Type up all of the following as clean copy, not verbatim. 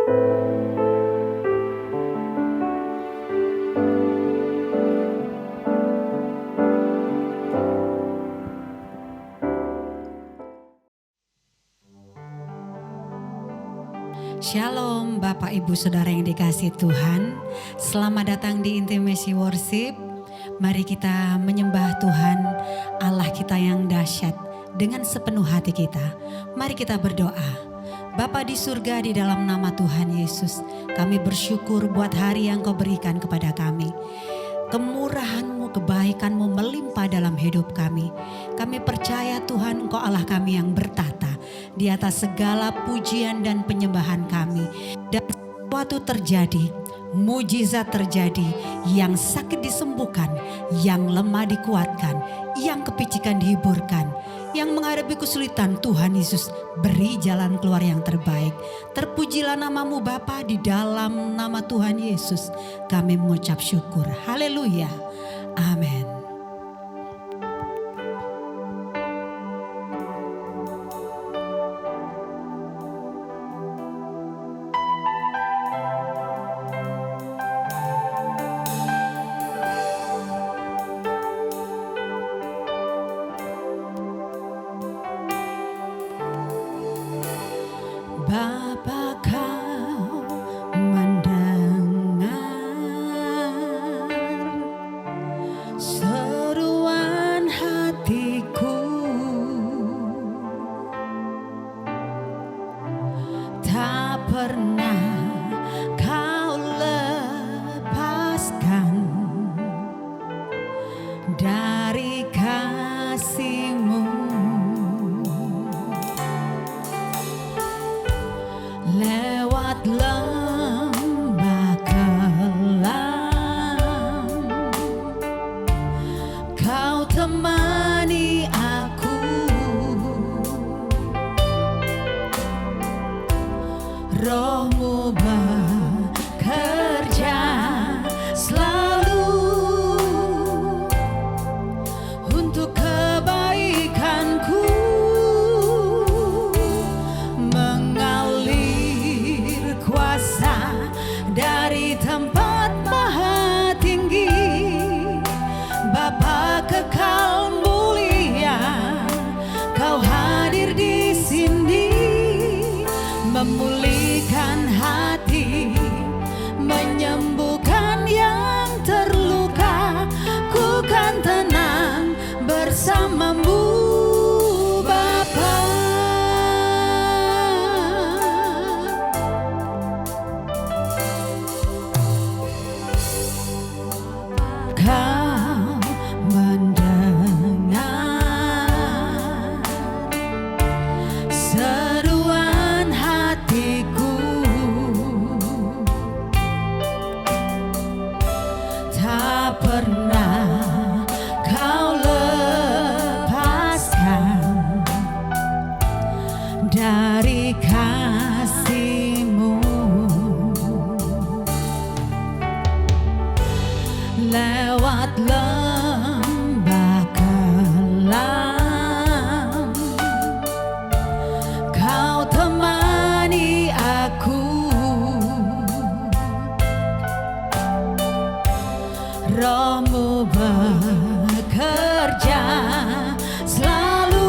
Shalom Bapak Ibu Saudara yang dikasihi Tuhan. Selamat datang di Intimacy Worship. Mari kita menyembah Tuhan Allah kita yang dahsyat dengan sepenuh hati kita. Mari kita berdoa. Bapa di surga, di dalam nama Tuhan Yesus, kami bersyukur buat hari yang Kau berikan kepada kami. Kemurahan-Mu, kebaikan-Mu melimpah dalam hidup kami. Kami percaya Tuhan Engkau Allah kami yang bertata di atas segala pujian dan penyembahan kami. Dan sesuatu terjadi, mujizat terjadi, yang sakit disembuhkan, yang lemah dikuatkan, yang kepicikan dihiburkan, yang menghadapi kesulitan Tuhan Yesus beri jalan keluar yang terbaik. Terpujilah nama-Mu Bapa, di dalam nama Tuhan Yesus kami mengucap syukur. Haleluya. Amin. Bapa, Kau mendengar seruan hatiku, tak pernah Kau lepaskan dari kasih-Mu. Lewat lembah kelam, Kau temani aku. Roh-Mu bekerja selalu untuk kebaikanku. Dari tempat maha tinggi, Bapa kekal mulia, Kau hadir di sini, memulihkan hati, menyembuhkan yang terluka. Ku kan tenang bersama-Mu Bapa. Kau mendengar seruan hatiku, tak pernah Kau lepaskan dari kasih-Mu. Lewat lembah kelam, Kau temani aku. Roh-Mu bekerja selalu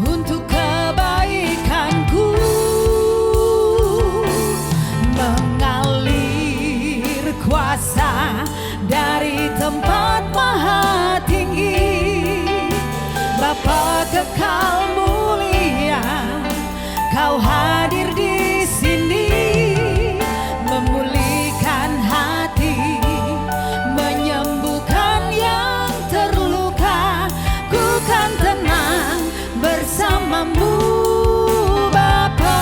untuk kebaikanku. Kuasa dari tempat maha tinggi, Bapa kekal mulia, Kau hadir di sini, memulihkan hati, menyembuhkan yang terluka. Ku kan tenang bersama-Mu Bapa.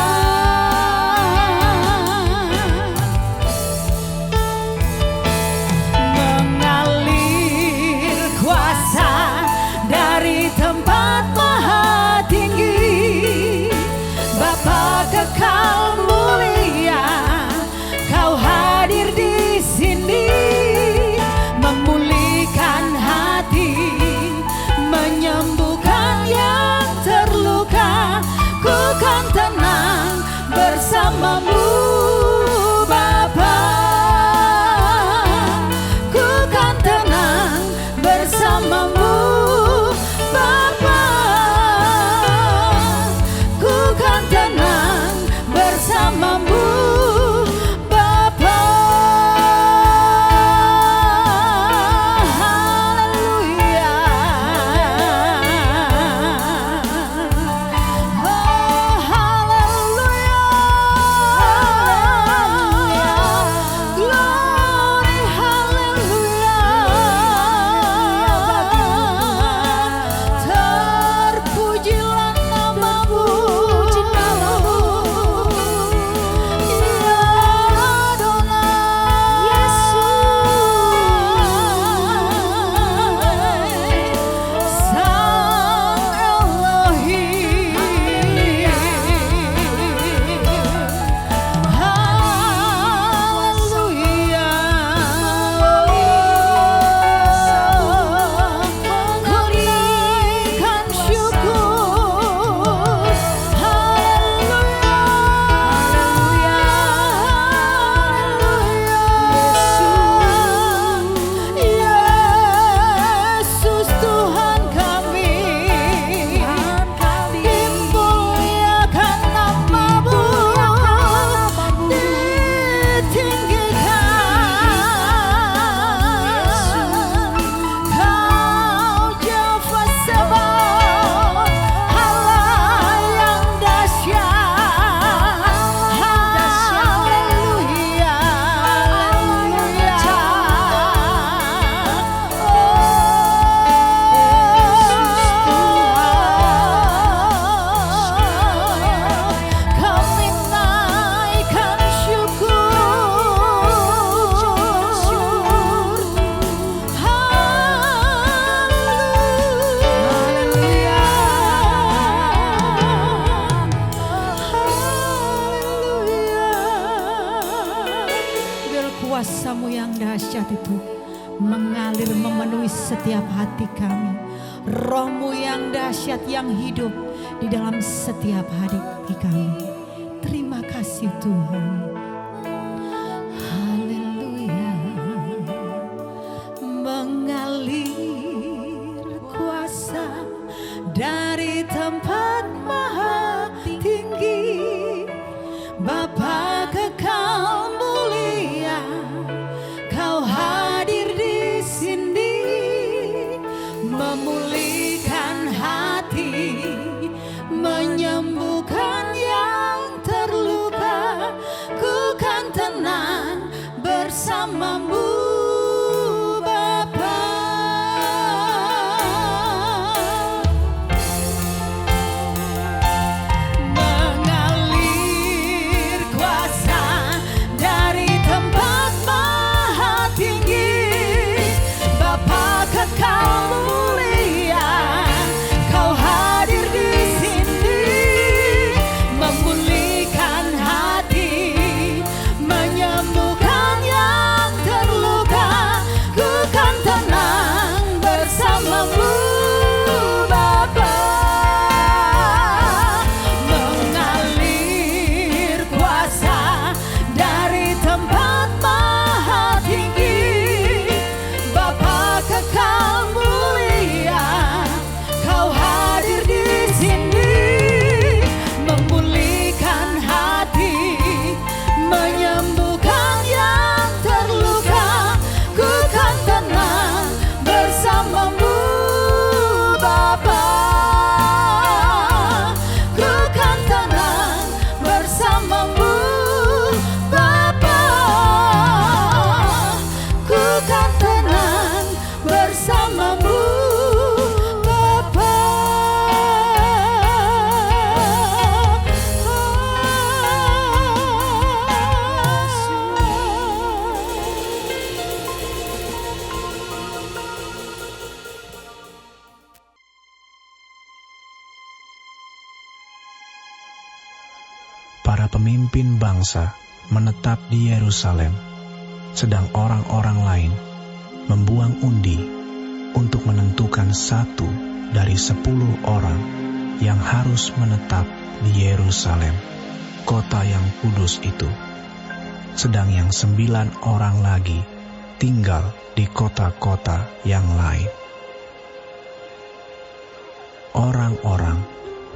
Tempat maha tinggi, Bapa kekal mulia, Kau hadir di sini, memulihkan hati, menyembuhkan yang terluka. Ku kan tenang kuasa-Mu yang dahsyat itu mengalir memenuhi setiap hati kami. Roh-Mu yang dahsyat yang hidup di dalam setiap hati kami. Terima kasih Tuhan. Haleluya. Mengalir kuasa dari tempat maha tinggi, Bapa kekal mulia, Kau hadir di sini, memulihkan hati, menyembuhkan yang terluka. Ku kan tenang bersama-Mu Bapa. Mengalir kuasa dari tempat maha tinggi, Bapa kekal mulia, Kau hadir di sini, memulihkan hati, menyembuhkan yang terluka. Ku kan tenang bersama-Mu Bapa. Mengalir kuasa dari tempat maha tinggi, Bapa kekal mulia, Kau hadir di sini, memulihkan hati, menyembuhkan yang terluka. Ku kan tenang bersama-Mu Bapa. Ku kan tenang bersama-Mu Bapa. Ku kan tenang bersama-Mu Bapa. Para pemimpin bangsa menetap di Yerusalem, sedang orang-orang lain membuang undi untuk menentukan 1 dari 10 orang yang harus menetap di Yerusalem, kota yang kudus itu. Sedang yang 9 orang lagi tinggal di kota-kota yang lain. Orang-orang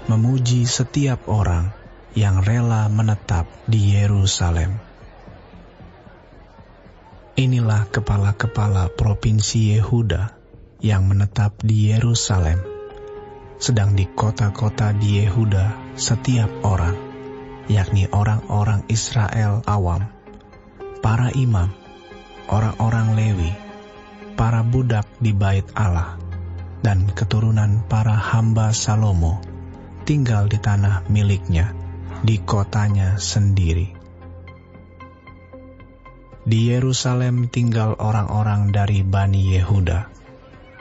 memuji setiap orang yang rela menetap di Yerusalem. Inilah kepala-kepala provinsi Yehuda yang menetap di Yerusalem, sedang di kota-kota di Yehuda setiap orang, yakni orang-orang Israel awam, para imam, orang-orang Lewi, para budak di bait Allah, dan keturunan para hamba Salomo tinggal di tanah miliknya, di kotanya sendiri. Di Yerusalem tinggal orang-orang dari Bani Yehuda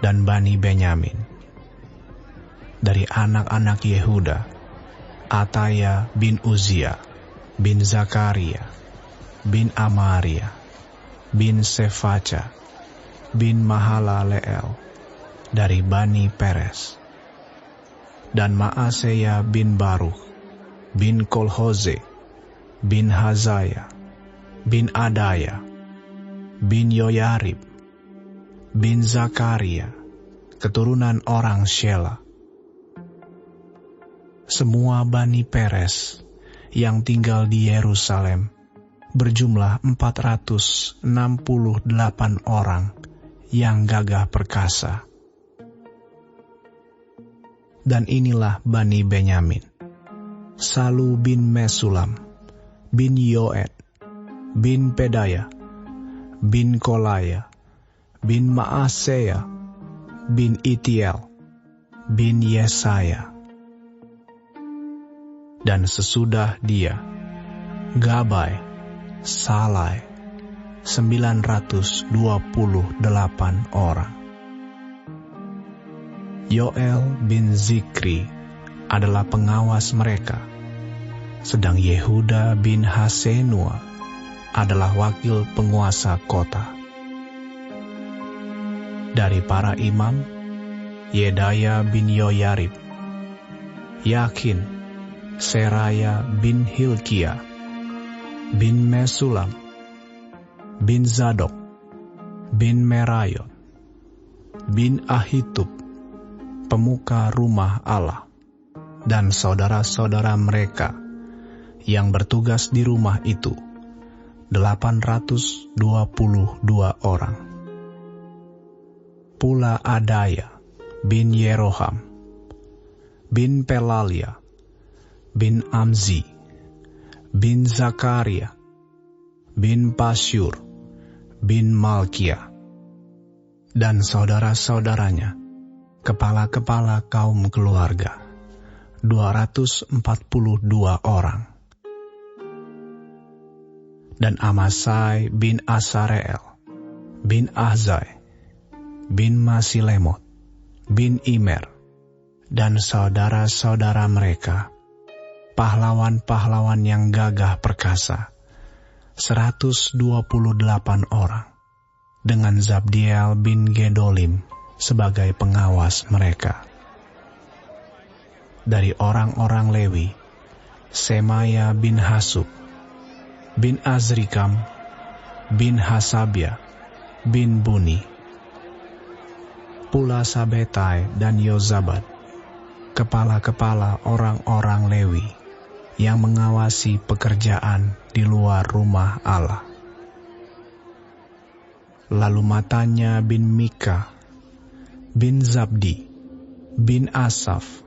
dan Bani Benyamin. Dari anak-anak Yehuda, Ataya bin Uzia, bin Zakaria, bin Amaria, bin Sefaca, bin Mahalaleel, dari Bani Peres. Dan Maaseya bin Baruch, bin Kolhoze, bin Hazaya, bin Adaya, bin Yoyarib, bin Zakaria, keturunan orang Shela. Semua Bani Peres yang tinggal di Yerusalem berjumlah 468 orang yang gagah perkasa. Dan inilah Bani Benyamin: Salu bin Mesulam, bin Yoed, bin Pedaya, bin Kolaya, bin Maaseya, bin Itiel, bin Yesaya. Dan sesudah dia, Gabai, Salai, 928 orang. Yoel bin Zikri adalah pengawas mereka, sedang Yehuda bin Hasenua, adalah wakil penguasa kota. Dari para imam, Yedaya bin Yoyarib, Yakin, Seraya bin Hilkia, bin Mesulam, bin Zadok, bin Merayot, bin Ahitub, pemuka rumah Allah, dan saudara-saudara mereka yang bertugas di rumah itu, 822 orang. Pula Adaya bin Yeroham, bin Pelalia, bin Amzi, bin Zakaria, bin Pasyur, bin Malkia, dan saudara-saudaranya, kepala-kepala kaum keluarga, 242 orang. Dan Amasai bin Asareel, bin Ahzai, bin Masilemot, bin Imer, dan saudara-saudara mereka, pahlawan-pahlawan yang gagah perkasa, 128 orang, dengan Zabdiel bin Gedolim sebagai pengawas mereka. Dari orang-orang Lewi, Semaya bin Hasub, bin Azrikam, bin Hasabia, bin Buni. Pula Sabetai dan Yozabad, kepala-kepala orang-orang Lewi, yang mengawasi pekerjaan di luar rumah Allah. Lalu Matanya bin Mika, bin Zabdi, bin Asaf,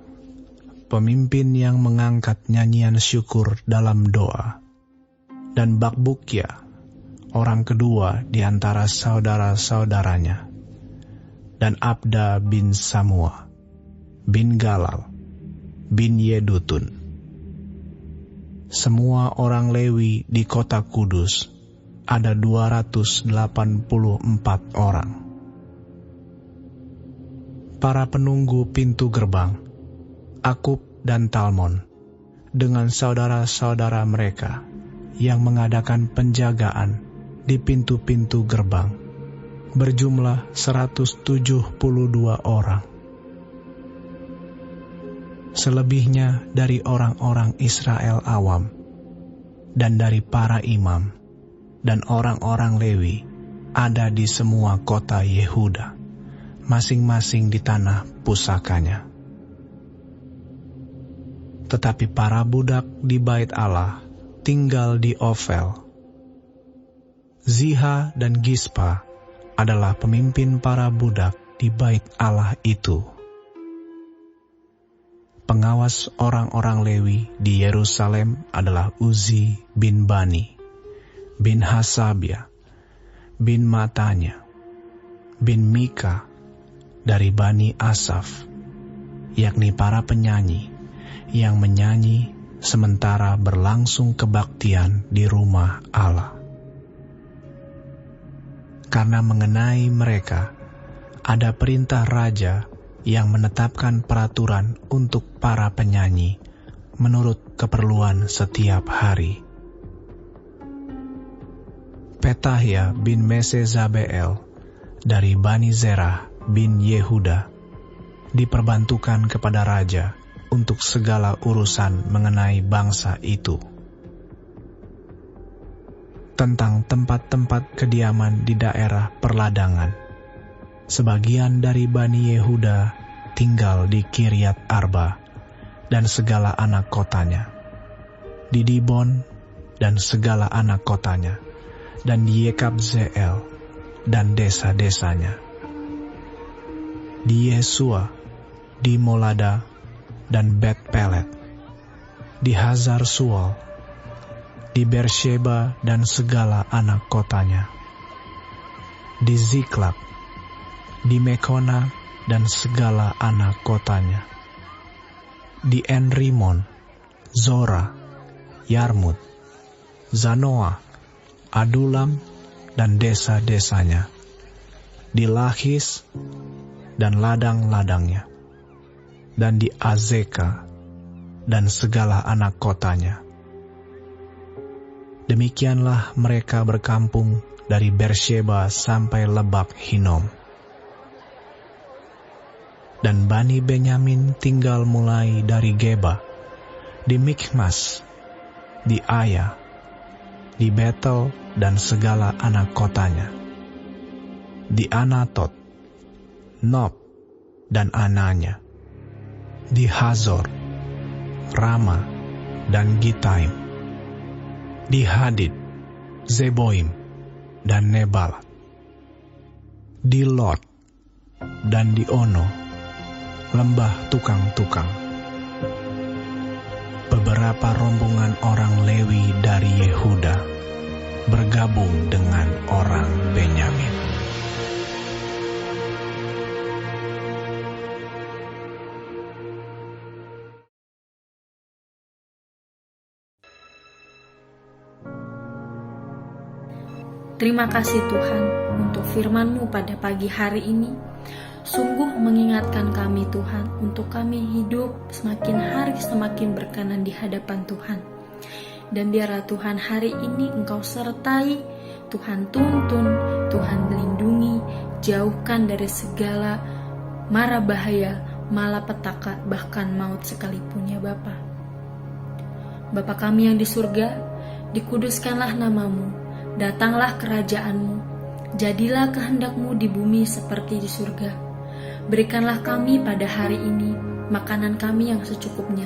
pemimpin yang mengangkat nyanyian syukur dalam doa, dan Bakbukia, orang kedua di antara saudara-saudaranya, dan Abda bin Samua, bin Galal, bin Yedutun. Semua orang Lewi di kota kudus ada 284 orang. Para penunggu pintu gerbang, Akub dan Talmon, dengan saudara-saudara mereka yang mengadakan penjagaan di pintu-pintu gerbang, berjumlah 172 orang. Selebihnya dari orang-orang Israel awam, dan dari para imam, dan orang-orang Lewi ada di semua kota Yehuda, masing-masing di tanah pusakanya. Tetapi para budak di bait Allah tinggal di Ofel. Ziha dan Gispa adalah pemimpin para budak di bait Allah itu. Pengawas orang-orang Lewi di Yerusalem adalah Uzi bin Bani, bin Hasabia, bin Matanya, bin Mika dari Bani Asaf, yakni para penyanyi yang menyanyi sementara berlangsung kebaktian di rumah Allah. Karena mengenai mereka ada perintah raja yang menetapkan peraturan untuk para penyanyi menurut keperluan setiap hari. Petahia bin Mesezabeel dari Bani Zerah bin Yehuda diperbantukan kepada raja untuk segala urusan mengenai bangsa itu. Tentang tempat-tempat kediaman di daerah perladangan, sebagian dari Bani Yehuda tinggal di Kiryat Arba dan segala anak kotanya, di Dibon dan segala anak kotanya, dan di Yekabzeel dan desa-desanya, di Yesua, di Molada dan Bet Pelet, di Hazar Sual, di Bersheba dan segala anak kotanya, di Ziklak, di Mekona dan segala anak kotanya, di En-Rimon, Zora, Yarmut, Zanoah, Adulam dan desa-desanya, di Lahis dan ladang-ladangnya, dan di Azeka dan segala anak kotanya, Demikianlah mereka berkampung dari Bersheba sampai Lebak Hinom. Dan Bani Benyamin tinggal mulai dari Geba, di Mikmas, di Aya, di Betel dan segala anak kotanya, di Anatot, Nob dan ananya, di Hazor, Rama dan Gitaim, di Hadid, Zeboim dan Nebal, di Lot dan di Ono, lembah tukang-tukang. Beberapa rombongan orang Lewi dari Yehuda bergabung dengan orang Benyamin. Terima kasih Tuhan untuk firman-Mu pada pagi hari ini. Sungguh mengingatkan kami Tuhan untuk kami hidup semakin hari semakin berkenan di hadapan Tuhan. Dan biarlah Tuhan hari ini Engkau sertai, Tuhan tuntun, Tuhan melindungi, jauhkan dari segala mara bahaya, malapetaka, bahkan maut sekalipun ya Bapa. Bapa kami yang di surga, dikuduskanlah nama-Mu. Datanglah kerajaan-Mu, jadilah kehendak-Mu di bumi seperti di surga. Berikanlah kami pada hari ini makanan kami yang secukupnya,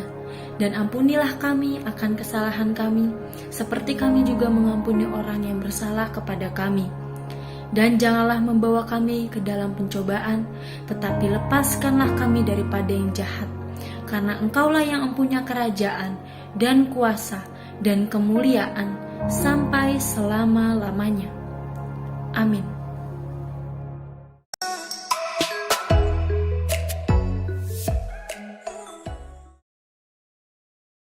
dan ampunilah kami akan kesalahan kami, seperti kami juga mengampuni orang yang bersalah kepada kami. Dan janganlah membawa kami ke dalam pencobaan, tetapi lepaskanlah kami daripada yang jahat. Karena Engkaulah yang mempunyai kerajaan, dan kuasa, dan kemuliaan, sampai selama-lamanya. Amin.